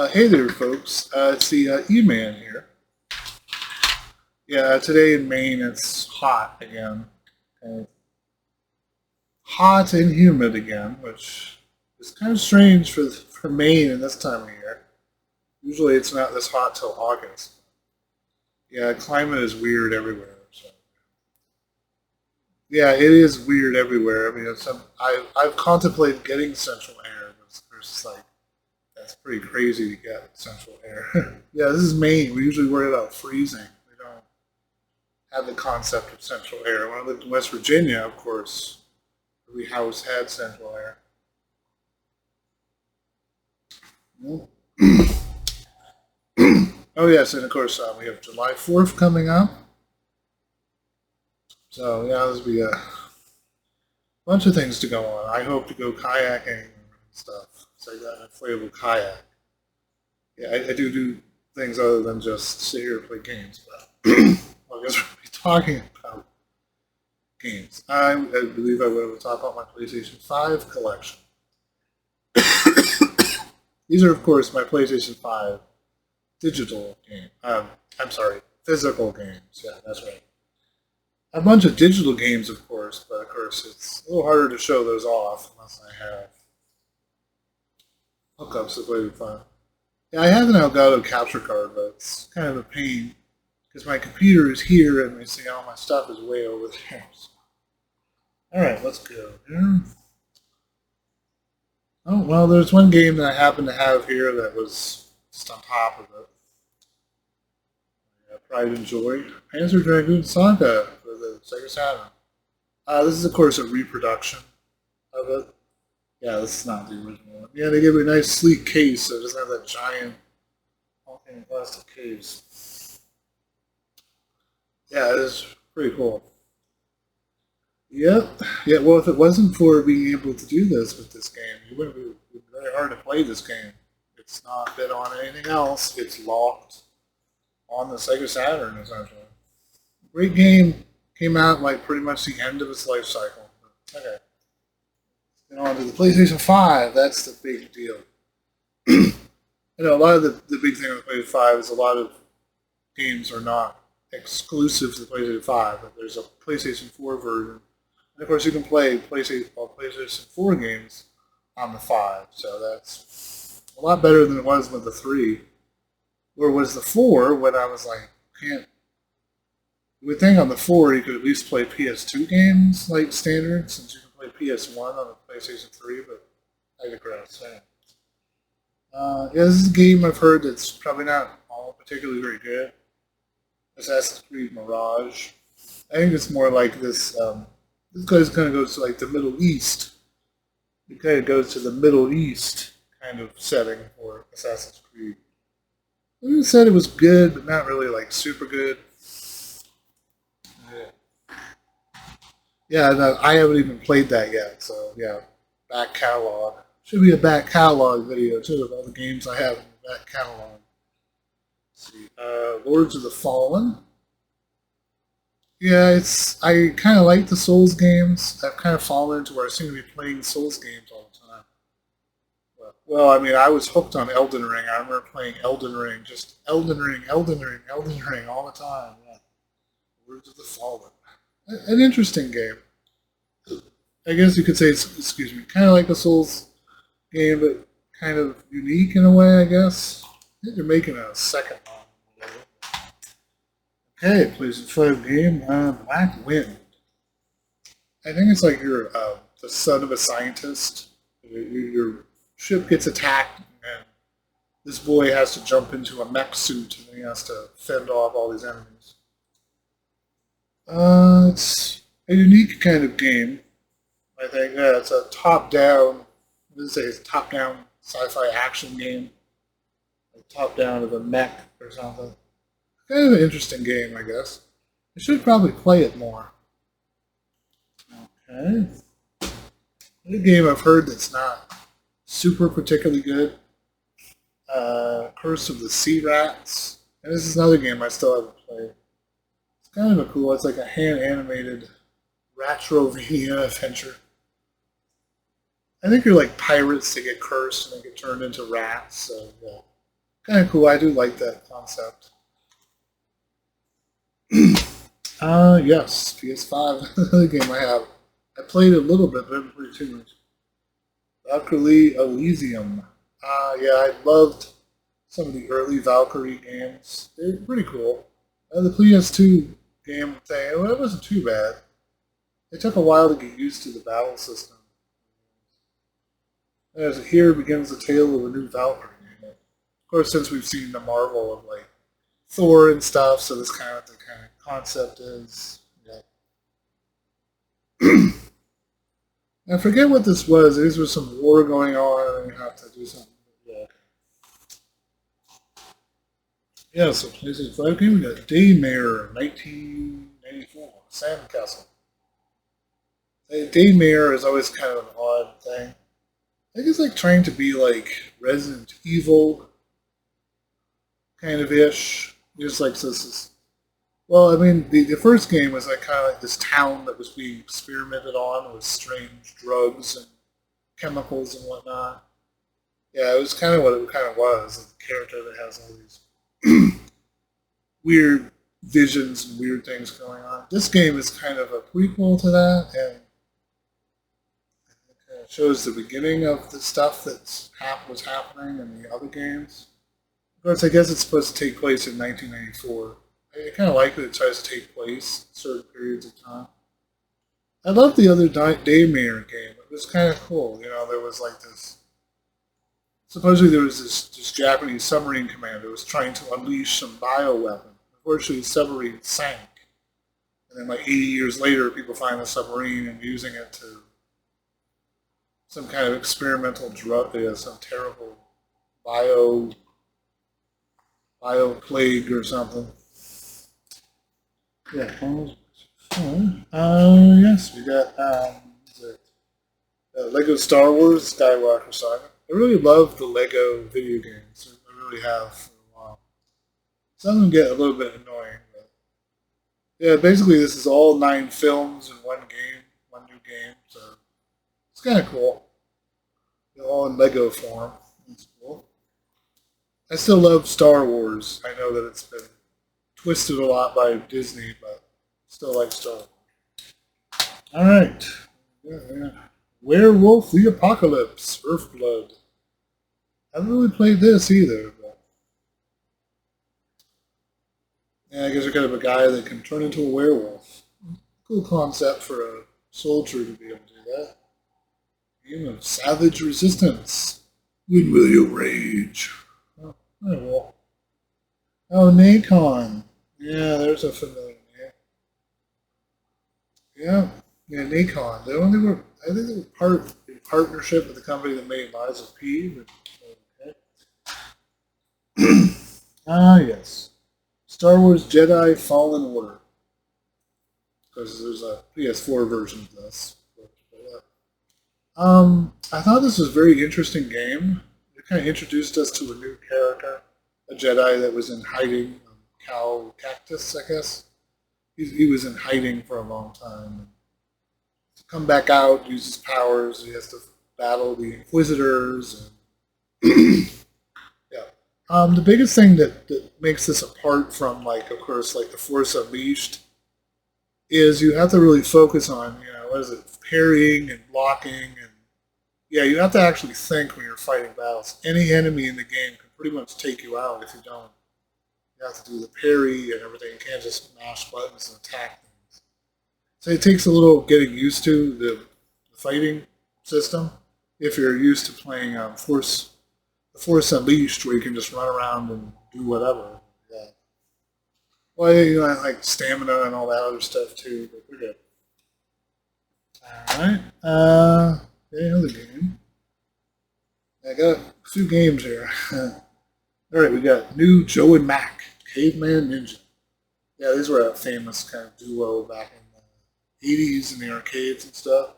Hey there, folks. It's the E-Man here. Yeah, today in Maine it's hot again. Uh, Hot and humid again, which is kind of strange for Maine in this time of year. Usually it's not this hot till August. Yeah, climate is weird everywhere. So. Yeah, it is weird everywhere. I mean, I've contemplated getting central air, but there's just like that's pretty crazy to get central air. Yeah, this is Maine. We usually worry about freezing. We don't have the concept of central air. When I lived in West Virginia, of course, every house had central air. Oh yes, and of course we have July 4th coming up. So yeah, there'll be a bunch of things to go on. I hope to go kayaking and stuff. So I got an inflatable kayak. Yeah, I do things other than just sit here and play games. But well, I guess we'll be talking about games. I believe I would talk about my PlayStation 5 collection. These are, of course, my PlayStation 5 digital game. I'm sorry, physical games. Yeah, that's right. A bunch of digital games, of course, but of course it's a little harder to show those off unless I have hookups to play with fun. Yeah, I have an Elgato capture card, but it's kind of a pain because my computer is here and I see all my stuff is way over there. All right, let's go here. Oh well, there's one game that I happen to have here that was just on top of it. Pride and Joy, Panzer Dragoon Saga for the Sega Saturn. This is, of course, a reproduction of it. Yeah, this is not the original one. Yeah, they give it a nice sleek case, so it doesn't have that giant honking plastic case. Yeah, it is pretty cool. Yep. Yeah, well, if it wasn't for being able to do this with this game, it wouldn't be very hard to play this game. It's not been on anything else. It's locked on the Sega Saturn, essentially. Great game. Came out like pretty much the end of its life cycle. Okay. And on to the PlayStation 5. That's the big deal. A lot of the big thing on the PlayStation 5 is a lot of games are not exclusive to the PlayStation 5, but there's a PlayStation 4 version. And of course, you can play PlayStation 4 games on the 5, so that's a lot better than it was with the 3. Or was the 4 when I was like, can't. You would think on the 4 you could at least play PS2 games like standard, since you can play PS1 on the PlayStation 3, but I digress. Yeah, this is a game I've heard that's probably not all particularly very good. Assassin's Creed Mirage. I think it's more like this. This guy's kind of goes to like the Middle East. It kind of goes to the Middle East kind of setting for Assassin's Creed. They said it was good, but not really like super good. Yeah, no, I haven't even played that yet, so yeah, back catalog. Should be a back catalog video too of all the games I have in the back catalog. Let's see, Lords of the Fallen. Yeah, I kind of like the Souls games. I've kind of fallen into where I seem to be playing Souls games all the time. Well, I mean, I was hooked on Elden Ring. I remember playing Elden Ring, just Elden Ring, Elden Ring, Elden Ring all the time. Yeah. Lords of the Fallen. An interesting game. I guess you could say, excuse me, kind of like a Souls game, but kind of unique in a way, I guess. I think they're making a second one. Okay, PlayStation 5 game, Black Wind. I think it's like you're the son of a scientist. Your ship gets attacked, and this boy has to jump into a mech suit, and he has to fend off all these enemies. It's a unique kind of game. I think it's a top-down. Let's say it's a top-down sci-fi action game, like top-down of a mech or something. Kind of an interesting game, I guess. I should probably play it more. Okay. Another game I've heard that's not super particularly good. Curse of the Sea Rats. And this is another game I still haven't played. It's kind of a cool, it's like a hand-animated Retrovania adventure. I think you're like pirates that get cursed and they get turned into rats, so yeah. Kind of cool. I do like that concept. Yes, PS5, another game I have. I played a little bit, but I haven't played too much. Valkyrie Elysium. Yeah, I loved some of the early Valkyrie games. They're pretty cool. The PS2 game thing, well, it wasn't too bad. It took a while to get used to the battle system. As here begins the tale of a new Valkyrie. Of course, since we've seen the Marvel of like Thor and stuff, so this kind of the kind of concept is. Yeah. I forget what this was. There was some war going on, and you have to do something. Yeah. Yeah, so PlayStation 5 game, we got Daymare 1994, Sandcastle. Daymare is always kind of an odd thing. I think it's like trying to be like Resident Evil kind of ish. Just like this is. Well, I mean, the first game was like kind of like this town that was being experimented on with strange drugs and chemicals and whatnot. Yeah, it was kind of what it kind of was. Like a character that has all these weird visions and weird things going on. This game is kind of a prequel to that, and it kind of shows the beginning of the stuff that's was happening in the other games. Of course, I guess it's supposed to take place in 1994. I kind of like that it tries to take place in certain periods of time. I love the other Daymare game. It was kind of cool. You know, there was like this. Supposedly, there was this Japanese submarine commander who was trying to unleash some bioweapon. Unfortunately, the submarine sank. And then, like 80 years later, people find the submarine and using it to some kind of experimental drug, some terrible bio plague or something. Yeah. Yes, we got Lego Star Wars Skywalker Saga. I really love the Lego video games. I really have for a while. Some of them get a little bit annoying, but yeah, basically this is all 9 films in one game, one new game. So it's kind of cool. They're all in Lego form. That's cool. I still love Star Wars. I know that it's been twisted a lot by Disney, but still like Star Wars. All right. Yeah. Werewolf the Apocalypse, Earthblood. I haven't really played this either, but yeah, I guess you're kind of a guy that can turn into a werewolf. Cool concept for a soldier to be able to do that. Game of Savage Resistance. When will you rage? Oh, well. Oh, Nacon. Yeah, there's a familiar name. Yeah, Nacon. They were, I think they were in partnership with the company that made Lies of P. But, okay. Yes. Star Wars Jedi Fallen Order. Because there's a PS4 version of this. I thought this was a very interesting game. It kind of introduced us to a new character, a Jedi that was in hiding, Cal Cactus, I guess. He was in hiding for a long time. To come back out, use his powers, he has to battle the Inquisitors. And yeah. The biggest thing that makes this apart from, like, of course, like the Force Unleashed, is you have to really focus on, what is it, parrying and blocking, and yeah, you have to actually think when you're fighting battles. Any enemy in the game can pretty much take you out if you don't. You have to do the parry and everything. You can't just mash buttons and attack things. So it takes a little getting used to the fighting system if you're used to playing the Force Unleashed, where you can just run around and do whatever. Yeah. Well, I like stamina and all that other stuff too, but we're good. Alright. Another game. I got a few games here. Alright, we got new Joe and Mac, Caveman Ninja. Yeah, these were a famous kind of duo back in the 80s in the arcades and stuff.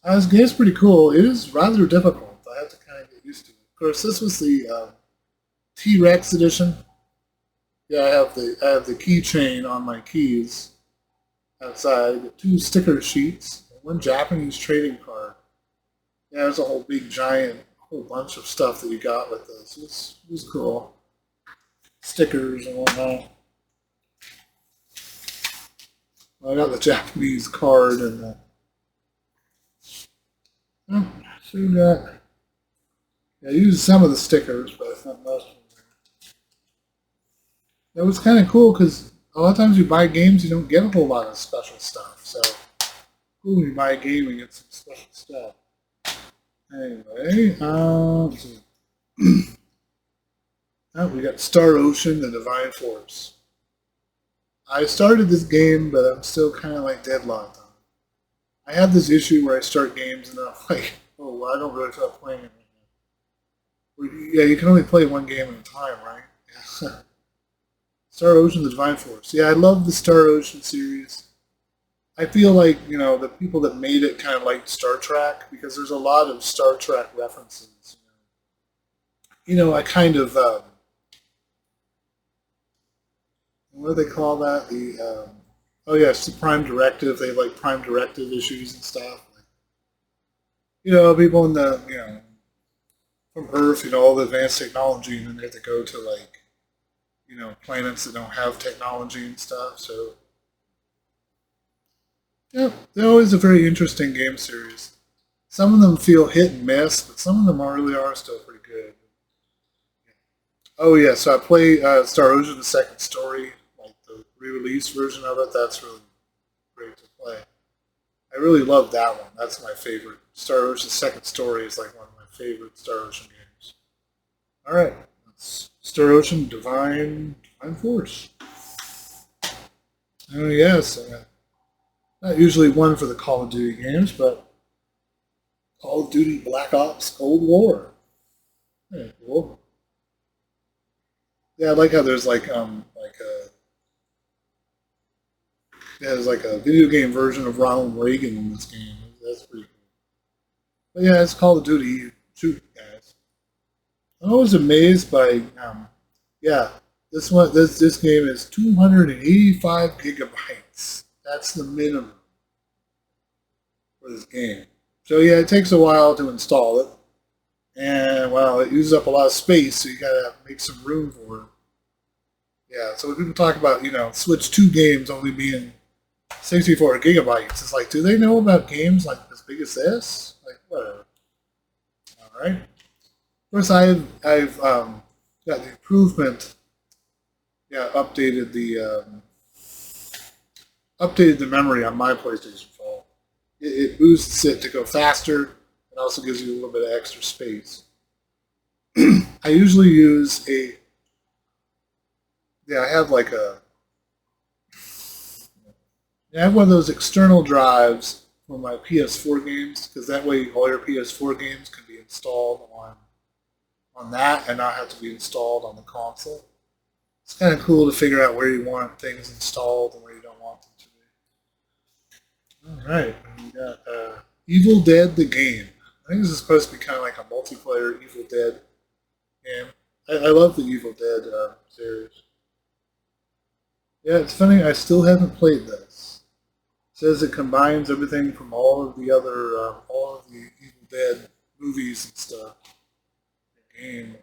This game's pretty cool. It is rather difficult. I have to kind of get used to it. Of course, this was the T-Rex edition. Yeah, I have the keychain on my keys outside. I got 2 sticker sheets, and 1 Japanese trading card. Yeah, there's a whole big giant whole bunch of stuff that you got with this. It was cool. Stickers and whatnot. I got the Japanese card and so you got. Yeah, I used some of the stickers, but it's not most of them. That was kind of cool because a lot of times you buy games, you don't get a whole lot of special stuff. So, cool when you buy a game and get some special stuff. Anyway, let's see. Oh, we got Star Ocean, the Divine Force. I started this game, but I'm still kind of like deadlocked on it. I have this issue where I start games and I'm like, oh, well, I don't really feel like playing it right now. Yeah, you can only play one game at a time, right? Yeah. Star Ocean, the Divine Force. Yeah, I love the Star Ocean series. I feel like, the people that made it kind of liked Star Trek because there's a lot of Star Trek references. I kind of, what do they call that? Oh yeah, it's the Prime Directive. They have like Prime Directive issues and stuff. People in the, from Earth, all the advanced technology, and then they have to go to like, planets that don't have technology and stuff. So, yeah, they're always a very interesting game series. Some of them feel hit and miss, but some of them really are still pretty good. Oh yeah, so I play Star Ocean: The Second Story, like the re-release version of it. That's really great to play. I really love that one. That's my favorite. Star Ocean: Second Story is like one of my favorite Star Ocean games. All right, that's Star Ocean Divine Force. Oh yes, not usually one for the Call of Duty games, but Call of Duty Black Ops Cold War. Yeah, cool. Yeah, I like how there's there's like a video game version of Ronald Reagan in this game. That's pretty cool. But yeah, it's Call of Duty. You shoot guys. I'm always amazed by yeah, this game is 285 gigabytes. That's the minimum for this game. So yeah, it takes a while to install it. And well, it uses up a lot of space, so you gotta make some room for it. Yeah, so when people talk about, Switch 2 games only being 64 gigabytes, it's like, do they know about games like as big as this? Like, whatever. All right. Of course, I've got the improvement. Yeah, updated the memory on my PlayStation 4. It boosts it to go faster. It also gives you a little bit of extra space. I usually use I have like I have one of those external drives for my PS4 games, because that way all your PS4 games can be installed on that and not have to be installed on the console. It's kind of cool to figure out where you want things installed and where you don't want them to be. All right, we got Evil Dead the game. I think this is supposed to be kind of like a multiplayer Evil Dead game. I love the Evil Dead series. Yeah, it's funny, I still haven't played this. It says it combines everything from all of the Evil Dead movies and stuff. The game.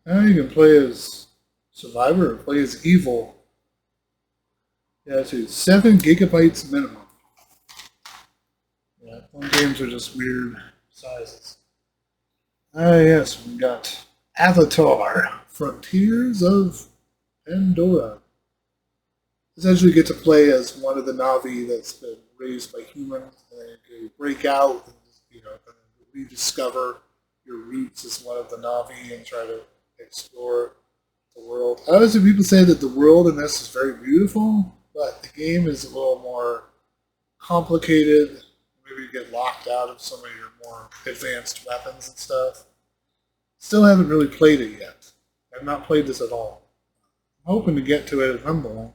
Now you can play as Survivor or play as Evil. Yeah, it's 7 gigabytes minimum. Yeah, some games are just weird sizes. Ah, yes, we got Avatar, Frontiers of Pandora. Essentially, you get to play as one of the Na'vi that's been raised by humans, and you break out and rediscover your roots as one of the Na'vi and try to explore the world. I always hear people say that the world in this is very beautiful, but the game is a little more complicated. Maybe you get locked out of some of your more advanced weapons and stuff. Still haven't really played it yet. I've not played this at all. I'm hoping to get to it at some point.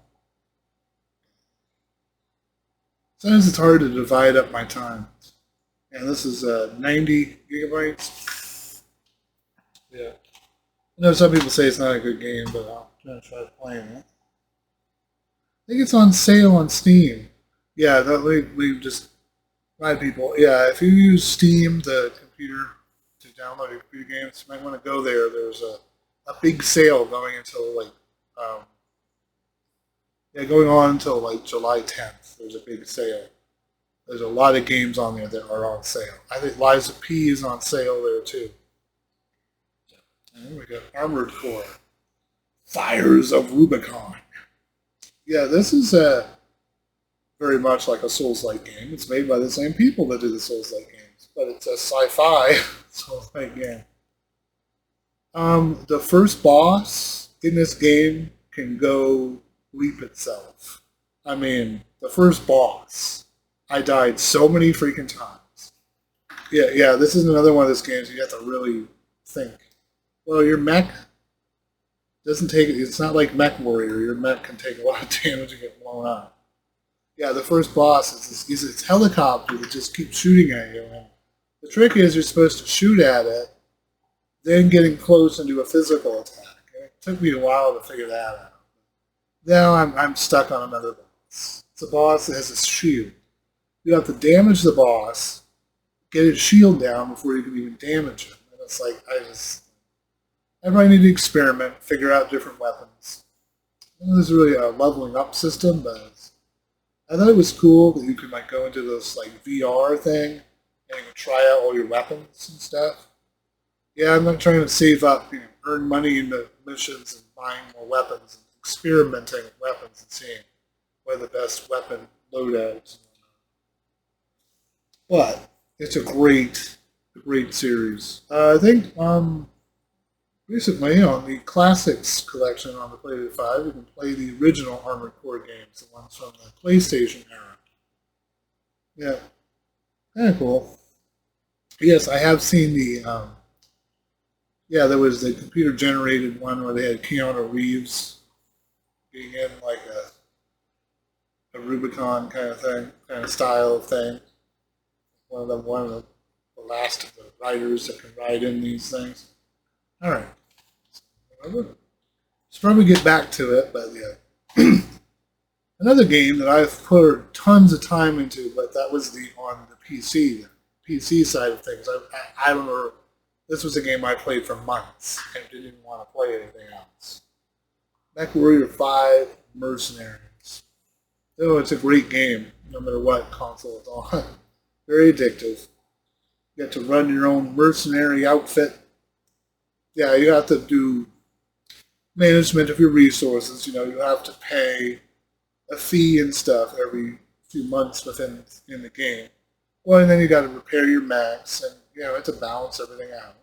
Sometimes it's hard to divide up my time. And this is 90 gigabytes. Yeah. I know some people say it's not a good game, but I'm going to try playing it. I think it's on sale on Steam. Yeah, we just My people, yeah. If you use Steam, the computer, to download your computer games, you might want to go there. There's a big sale going until like um, yeah, going on until like July 10th. There's a big sale. There's a lot of games on there that are on sale. I think Liza P is on sale there too. And we got Armored Core, Fires of Rubicon. Yeah, this is very much like a Souls-like game. It's made by the same people that do the Souls-like games, but it's a sci-fi Souls-like game. The first boss in this game can go leap itself. I mean, the first boss. I died so many freaking times. Yeah. This is another one of those games you have to really think. Well, your mech doesn't take. It's not like Mech Warrior. Your mech can take a lot of damage and get blown up. Yeah, the first boss is this helicopter that just keeps shooting at you. And the trick is you're supposed to shoot at it, then getting close and do a physical attack. And it took me a while to figure that out. Now I'm stuck on another boss. It's a boss that has a shield. You have to damage the boss, get his shield down before you can even damage him. And it's like, I might need to experiment, figure out different weapons. There's really a leveling up system, but I thought it was cool that you could like go into this like VR thing and you can try out all your weapons and stuff. Yeah, I'm not trying to save up, earn money in the missions and buying more weapons and experimenting with weapons and seeing what are the best weapon loadouts. But it's a great series. I think recently on the Classics collection on the ps5, you can play the original Armored Core games, the ones from the PlayStation era. Yeah, kind of cool. Yes, I have seen the. Yeah, there was the computer-generated one where they had Keanu Reeves being in like a Rubicon kind of thing, kind of style of thing. One of the last of the writers that can write in these things. All right. Should probably get back to it, but yeah. Another game that I've put tons of time into, but that was on the PC side of things. I remember this was a game I played for months and didn't even want to play anything else. Mech Warrior 5 Mercenaries. Oh, it's a great game, no matter what console it's on. Very addictive. You get to run your own mercenary outfit. Yeah, you have to do management of your resources. You have to pay a fee and stuff every few months in the game. Well, and then you got to repair your mechs, and you have to balance everything out.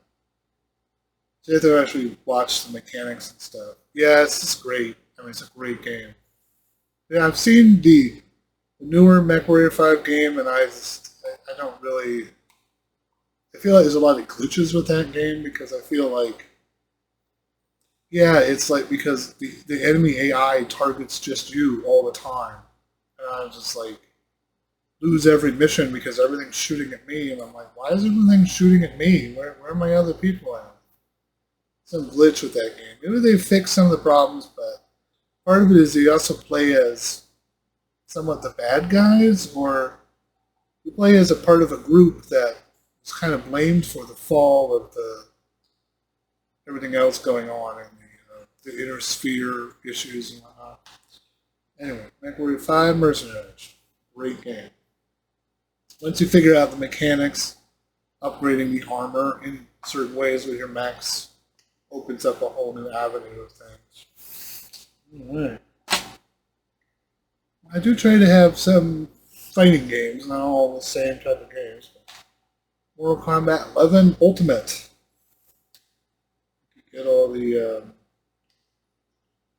So you have to actually watch the mechanics and stuff. Yeah, it's just great. I mean, it's a great game. Yeah, I've seen the newer MechWarrior 5 game, and I don't really. I feel like there's a lot of glitches with that game because I feel like. Yeah, it's like because the enemy AI targets just you all the time. And I just like lose every mission because everything's shooting at me, and I'm like, why is everything shooting at me? Where are my other people at? Some glitch with that game. Maybe they fixed some of the problems, but part of it is you also play as somewhat the bad guys, or you play as a part of a group that was kind of blamed for the fall of everything else going on in the inner sphere issues and whatnot. Anyway, MechWarrior 5 Mercenaries. Great game. Once you figure out the mechanics, upgrading the armor in certain ways with your mechs opens up a whole new avenue of things. Alright. I do try to have some fighting games, not all the same type of games. Mortal Kombat 11 Ultimate. You get all the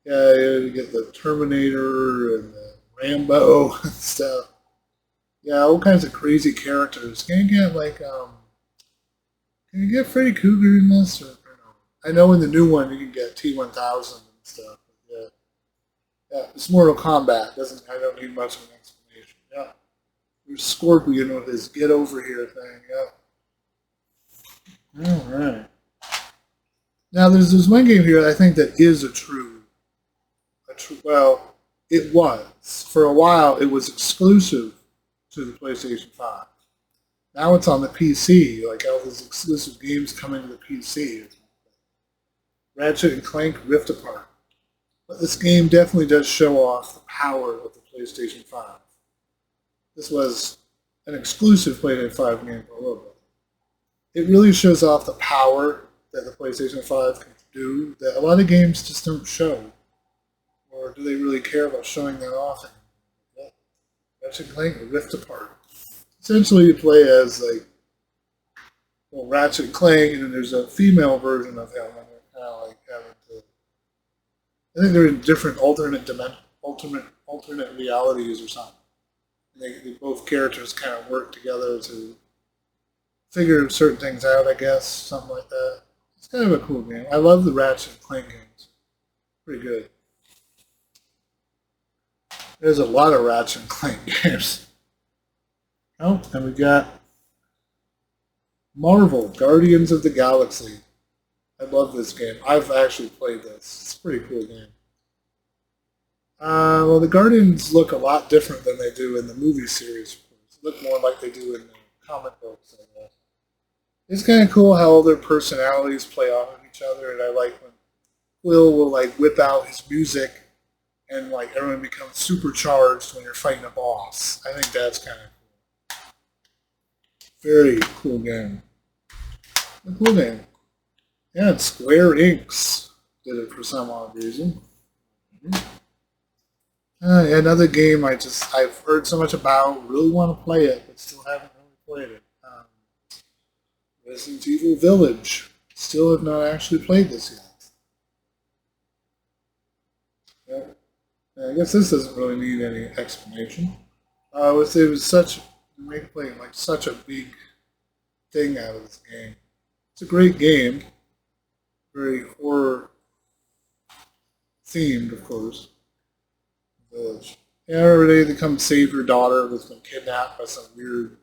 you get the Terminator and the Rambo and stuff. Yeah, all kinds of crazy characters. Can you get like can you get Freddy Krueger in this or no? I know in the new one you can get T-1000 and stuff. But yeah, it's Mortal Kombat. I don't need much of an explanation. Yeah, there's Scorpion with his "get over here" thing. Yeah. All right. Now there's one game here I think that is well, it was. For a while, it was exclusive to the PlayStation 5. Now it's on the PC, like all these exclusive games coming to the PC. Ratchet and Clank Rift Apart. But this game definitely does show off the power of the PlayStation 5. This was an exclusive PlayStation 5 game for a little bit. It really shows off the power that the PlayStation 5 can do that a lot of games just don't show. Or do they really care about showing that off? Ratchet and Clank Rift Apart. Essentially, you play as like Ratchet and Clank, and then there's a female version of him, and they're kind of like having to. I think they're in different alternate realities or something. Both characters kind of work together to figure certain things out, I guess, something like that. It's kind of a cool game. I love the Ratchet and Clank games. Pretty good. There's a lot of Ratchet and Clank games. Oh, and we got Marvel, Guardians of the Galaxy. I love this game. I've actually played this. It's a pretty cool game. Well, the Guardians look a lot different than they do in the movie series. They look more like they do in the comic books, I guess. It's kind of cool how all their personalities play off of each other, and I like when Will will like whip out his music, and like everyone becomes supercharged when you're fighting a boss. I think that's kind of cool. Very cool game. A cool game. Yeah, and Square Inc. did it for some odd reason. Another game I've heard so much about, really want to play it, but still haven't really played it. Resident Evil Village. Still have not actually played this yet. Yeah. I guess this doesn't really need any explanation. It was such playing like such a big thing out of this game. It's a great game, very horror themed, of course. Village. Yeah, every day they come save your daughter that's been kidnapped by some weird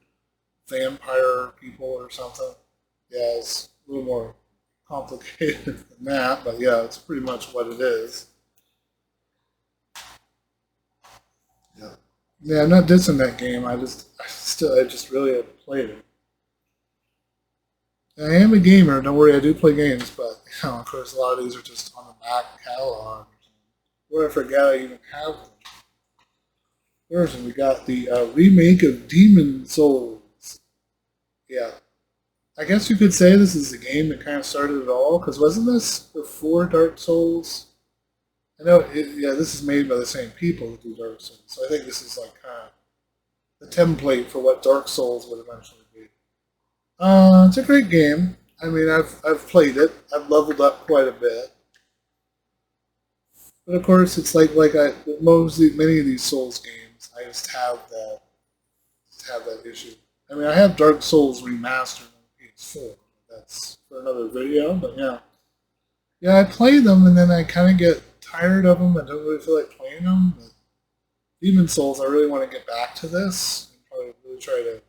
vampire people or something. Yeah, it's a little more complicated than that, but yeah, it's pretty much what it is. Yeah. Yeah, I'm not dissing that game. I just really haven't played it. I am a gamer. Don't worry, I do play games, but of course, a lot of these are just on the back catalog, or I forget I even have them. First, we got the remake of Demon Souls. Yeah, I guess you could say this is the game that kind of started it all, because wasn't this before Dark Souls? I know, this is made by the same people that do Dark Souls, so I think this is like kind of the template for what Dark Souls would eventually be. It's a great game. I mean, I've played it. I've leveled up quite a bit. But of course, it's like many of these Souls games, I just have that issue. I mean, I have Dark Souls remastered on PS4. That's for another video, but yeah. Yeah, I play them and then I kind of get tired of them. I don't really feel like playing them. But Demon Souls, I really want to get back to this and probably really try to.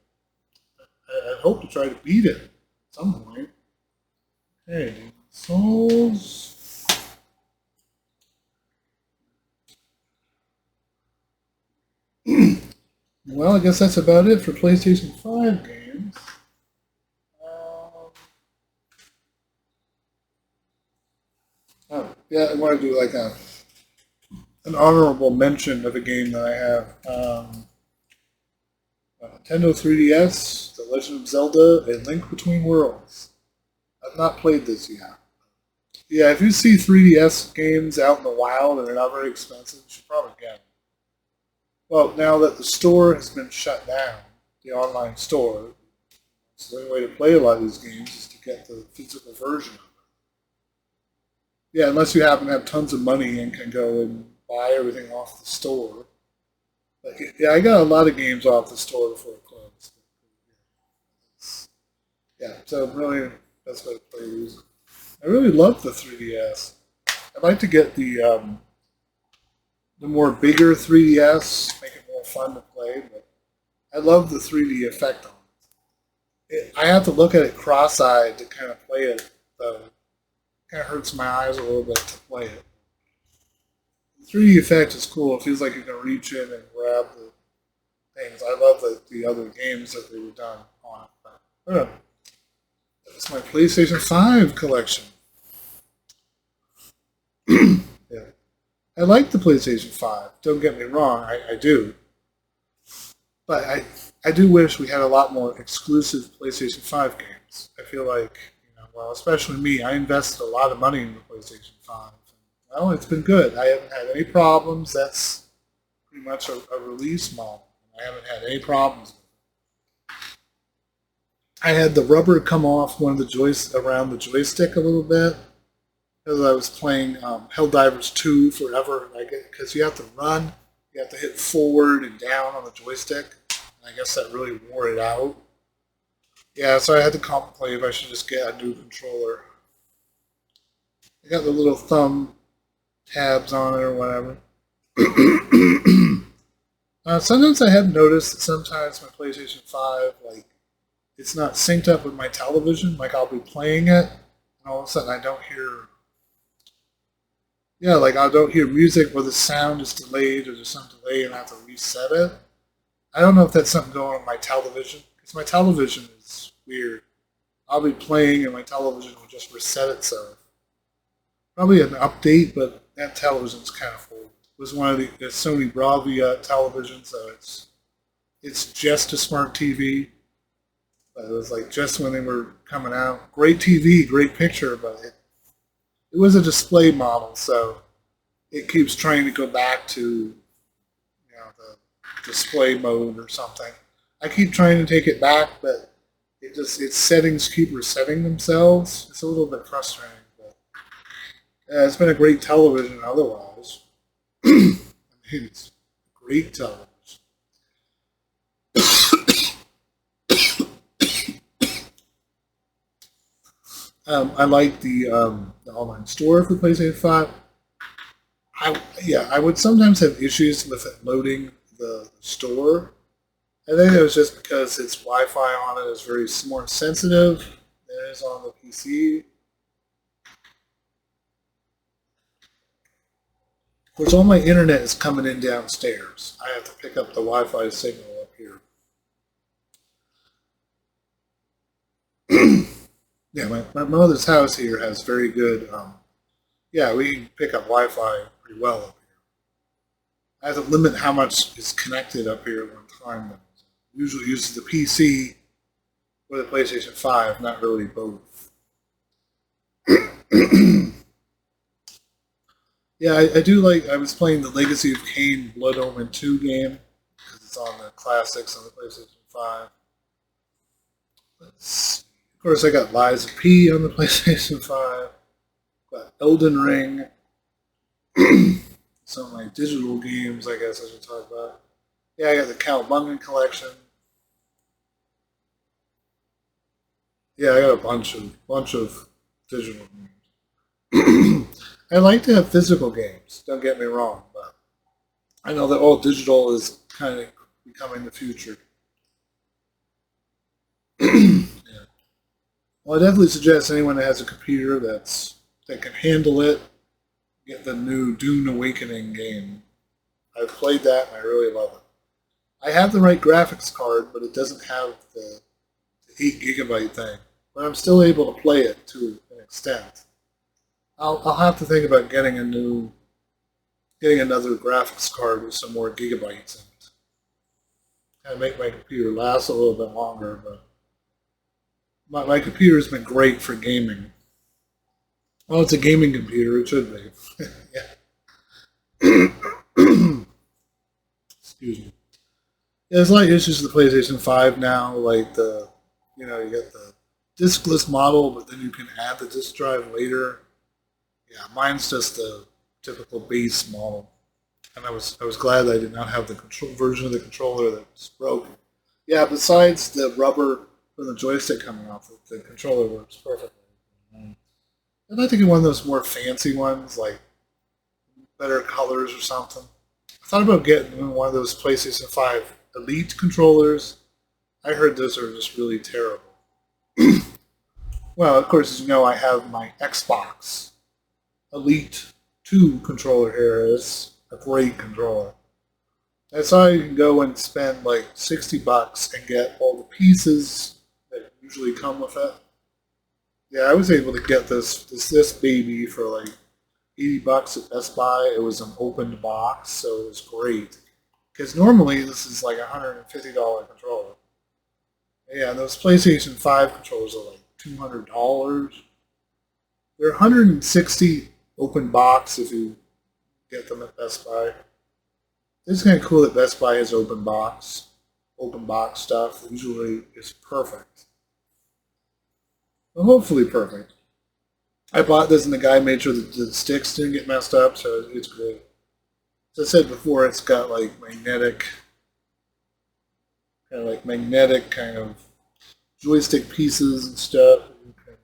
I hope to try to beat it at some point. Okay, Demon Souls. Well, I guess that's about it for PlayStation 5 games. I want to do like an honorable mention of a game that I have. Nintendo 3DS, The Legend of Zelda, and Link Between Worlds. I've not played this yet. Yeah, if you see 3DS games out in the wild and they're not very expensive, you should probably get them. Well, now that the store has been shut down, the online store, so the only way to play a lot of these games is to get the physical version of it. Yeah, unless you happen to have tons of money and can go and buy everything off the store. But yeah, I got a lot of games off the store before it closed. Yeah, so really, that's what I play these. I really love the 3DS. I'd like to get the more bigger 3DS, make it more fun to play, but I love the 3D effect on it. I have to look at it cross-eyed to kind of play it, though. It kind of hurts my eyes a little bit to play it. The 3D effect is cool. It feels like you can reach in and grab the things. I love the other games that they were done on it. Oh, that's my PlayStation 5 collection. Yeah. I like the PlayStation 5. Don't get me wrong, I do. But I do wish we had a lot more exclusive PlayStation 5 games. I feel like, well, especially me, I invested a lot of money in the PlayStation 5. Well, it's been good. I haven't had any problems. That's pretty much a release model. I haven't had any problems. I had the rubber come off one of the around the joystick a little bit because I was playing Helldivers 2 forever. Because you have to run, you have to hit forward and down on the joystick. And I guess that really wore it out. Yeah, so I had to contemplate if I should just get a new controller. I got the little thumb tabs on it or whatever. Sometimes I have noticed that sometimes my PlayStation 5, like, it's not synced up with my television. Like, I'll be playing it, and all of a sudden I don't hear, yeah, like I don't hear music where the sound is delayed or there's some delay and I have to reset it. I don't know if that's something going on with my television, because my television is weird. I'll be playing and my television will just reset itself. Probably an update, but that television's kind of old. It was one of the Sony Bravia televisions, so it's just a smart TV. But it was like just when they were coming out. Great TV, great picture, but it was a display model, so it keeps trying to go back to the display mode or something. I keep trying to take it back, but its settings keep resetting themselves. It's a little bit frustrating, but it's been a great television otherwise. I mean, it's a great television. I like the online store for PlayStation 5. I would sometimes have issues with it loading the store. I think it was just because its Wi-Fi on it is very more sensitive than it is on the PC. Of course, all my internet is coming in downstairs. I have to pick up the Wi-Fi signal up here. Yeah, my mother's house here has very good, yeah, we can pick up Wi-Fi pretty well up here. I have to limit how much is connected up here at one time. Usually uses the PC or the PlayStation 5, not really both. Yeah, I do like, I was playing the Legacy of Kain Blood Omen 2 game, because it's on the classics on the PlayStation 5. Of course, I got Lies of P on the PlayStation 5. Got Elden Ring. Some of my digital games, I guess I should talk about. Yeah, I got the Cowabunga collection. Yeah, I got a bunch of digital games. I like to have physical games. Don't get me wrong, but I know that all digital is kind of becoming the future. Yeah. Well, I definitely suggest anyone that has a computer that can handle it get the new Dune Awakening game. I've played that and I really love it. I have the right graphics card, but it doesn't have the 8 gigabyte thing. But I'm still able to play it to an extent. I'll have to think about getting another graphics card with some more gigabytes in it. Kind of make my computer last a little bit longer, but my computer's been great for gaming. Well, it's a gaming computer, it should be. Yeah. Excuse me. Yeah, there's a lot of issues with the PlayStation 5 now, like you get the diskless model, but then you can add the disk drive later. Yeah, mine's just the typical base model. And I was glad that I did not have the control version of the controller that was broken. Yeah, besides the rubber from the joystick coming off, the controller works perfectly. I'd like to get one of those more fancy ones, like better colors or something. I thought about getting one of those PlayStation 5 Elite controllers. I heard those are just really terrible. Well, of course, as you know, I have my Xbox Elite 2 controller here. It's a great controller. That's how you can go and spend like $60 and get all the pieces that you usually come with it. Yeah, I was able to get this baby for like $80 at Best Buy. It was an opened box, so it was great. Because normally this is like $150 controller. Yeah, and those PlayStation 5 controllers are like $200. They're 160 open box if you get them at Best Buy. It's kind of cool that Best Buy has open box stuff. Usually it's perfect. Well, hopefully perfect. I bought this and the guy made sure that the sticks didn't get messed up, so it's great. As I said before, it's got like magnetic kind of joystick pieces and stuff. You can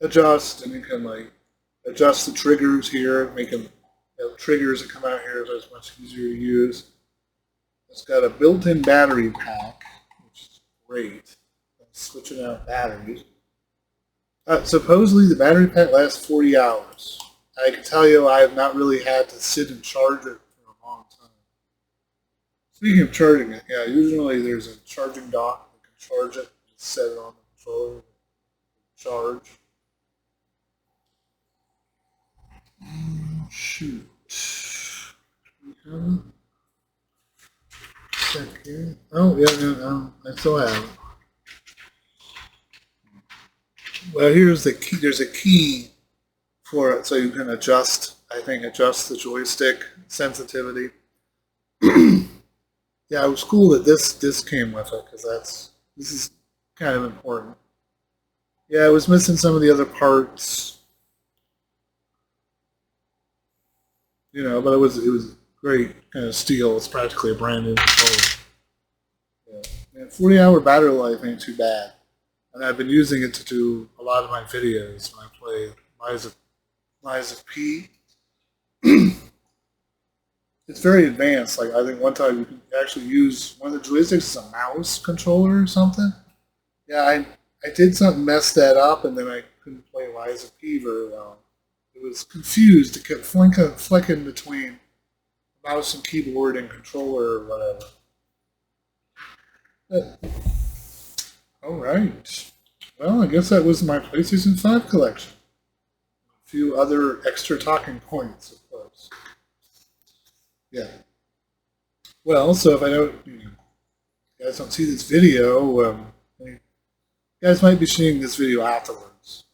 adjust, and you can like adjust the triggers here, make them triggers that come out here, so it's much easier to use. It's got a built-in battery pack, which is great. Switching out batteries. Supposedly the battery pack lasts 40 hours. I can tell you I have not really had to sit and charge it for a long time. Speaking of charging it, yeah, usually there's a charging dock that can charge it. Just set it on the controller, charge. Shoot. Check here. Oh, yeah, no, I still have it. Well, here's the key. There's a key for it, so you can adjust. I think adjust the joystick sensitivity. Yeah, it was cool that this came with it because this is kind of important. Yeah, it was missing some of the other parts, but it was great kind of steel. It's practically a brand new controller. Yeah, and 40-hour battery life ain't too bad. And I've been using it to do a lot of my videos when I play Lies of P. It's very advanced. Like I think one time you can actually use one of the joysticks as a mouse controller or something. Yeah, I did something mess that up, and then I couldn't play Lies of P very well. It was confused. It kept flicking between mouse and keyboard and controller or whatever. But, all right. Well, I guess that was my PlayStation 5 collection. A few other extra talking points, of course. Yeah. Well, so if you guys don't see this video, you guys might be seeing this video afterwards.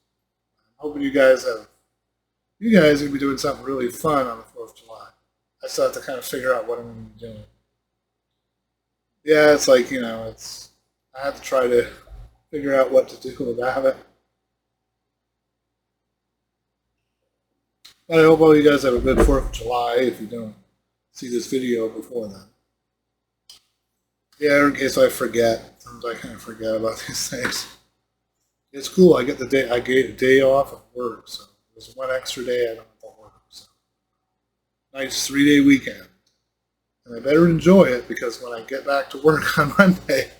I'm hoping you guys are going to be doing something really fun on the 4th of July. I still have to kind of figure out what I'm going to be doing. Yeah, it's like, I have to try to figure out what to do about it. But I hope all you guys have a good 4th of July if you don't see this video before then. Yeah, in case I forget. Sometimes I kind of forget about these things. It's cool. I get a day off of work, so there's one extra day I don't have to work. So nice 3-day weekend. And I better enjoy it because when I get back to work on Monday,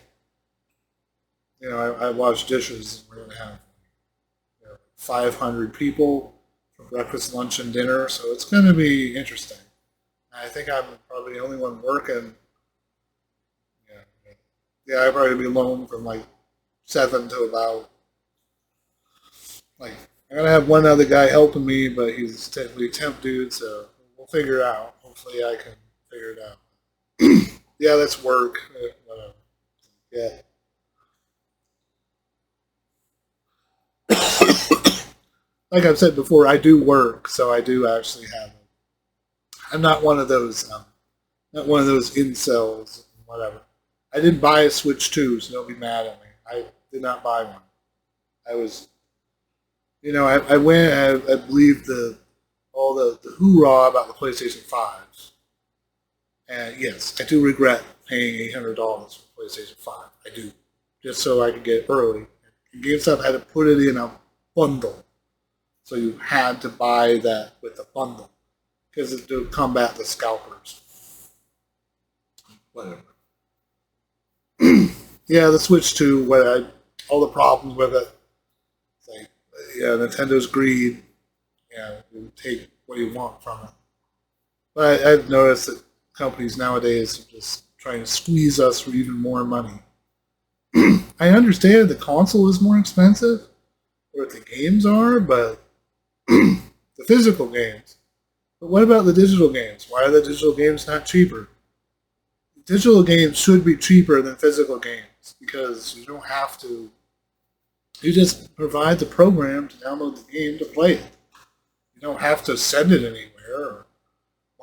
I wash dishes and we're going to have 500 people for breakfast, lunch, and dinner. So it's going to be interesting. I think I'm probably the only one working. Yeah, I'll probably be alone from like 7 to about I'm going to have one other guy helping me, but he's technically a temp dude, so we'll figure it out. Hopefully I can figure it out. Yeah, that's work. Whatever. Yeah. Like I've said before, I do work, so I do actually have it. I'm not one of those incels, whatever. I didn't buy a Switch 2, so don't be mad at me. I did not buy one. I was, I went. I believed all the hoorah about the PlayStation 5, and yes, I do regret paying $800 for PlayStation 5. I do, just so I could get it early. And GameStop had to put it in a bundle. So you had to buy that with the bundle because it would combat the scalpers. Whatever. Yeah, the Switch 2, all the problems with it. Nintendo's greed. Yeah, you take what you want from it. But I've noticed that companies nowadays are just trying to squeeze us for even more money. I understand the console is more expensive, or the games are, but the physical games. But what about the digital games? Why are the digital games not cheaper? Digital games should be cheaper than physical games because you don't have to. You just provide the program to download the game to play it. You don't have to send it anywhere or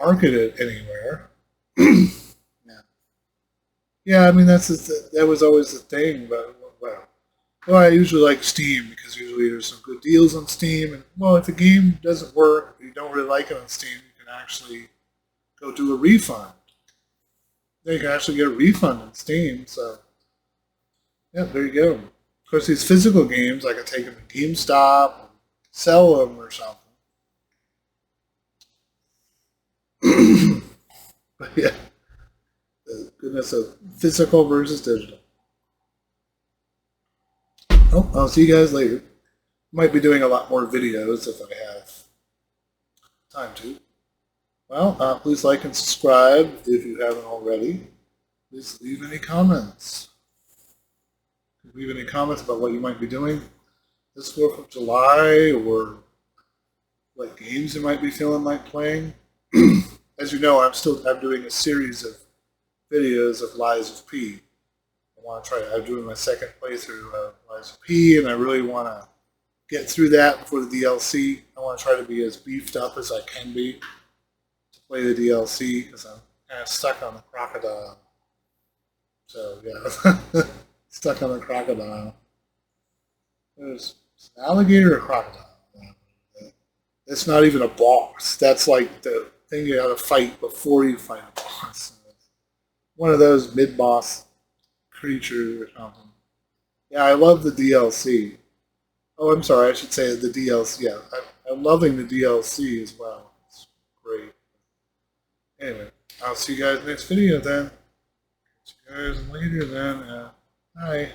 market it anywhere. Yeah. Yeah, I mean that was always the thing, but well, I usually like Steam because usually there's some good deals on Steam, and well, if a game doesn't work, or you don't really like it on Steam, you can actually go do a refund. You can actually get a refund on Steam, so yeah, there you go. Of course, these physical games, I can take them to GameStop, sell them or something. But yeah, the goodness of physical versus digital. Oh, I'll see you guys later. Might be doing a lot more videos if I have time to. Well, please like and subscribe if you haven't already. Please leave any comments. Leave any comments about what you might be doing this 4th of July or what games you might be feeling like playing. As you know, I'm doing a series of videos of Lies of P. I want to try. I'm doing my second playthrough of Lies of P, and I really want to get through that before the DLC. I want to try to be as beefed up as I can be to play the DLC because I'm kind of stuck on the crocodile. So yeah, stuck on the crocodile. There's an alligator or crocodile. It's not even a boss. That's like the thing you gotta fight before you fight a boss. One of those mid-boss creatures or something. Yeah, I love the DLC. Oh, I'm sorry, I should say the DLC. Yeah, I'm loving the DLC as well. It's great. Anyway, I'll see you guys next video then. See you guys later then. Bye.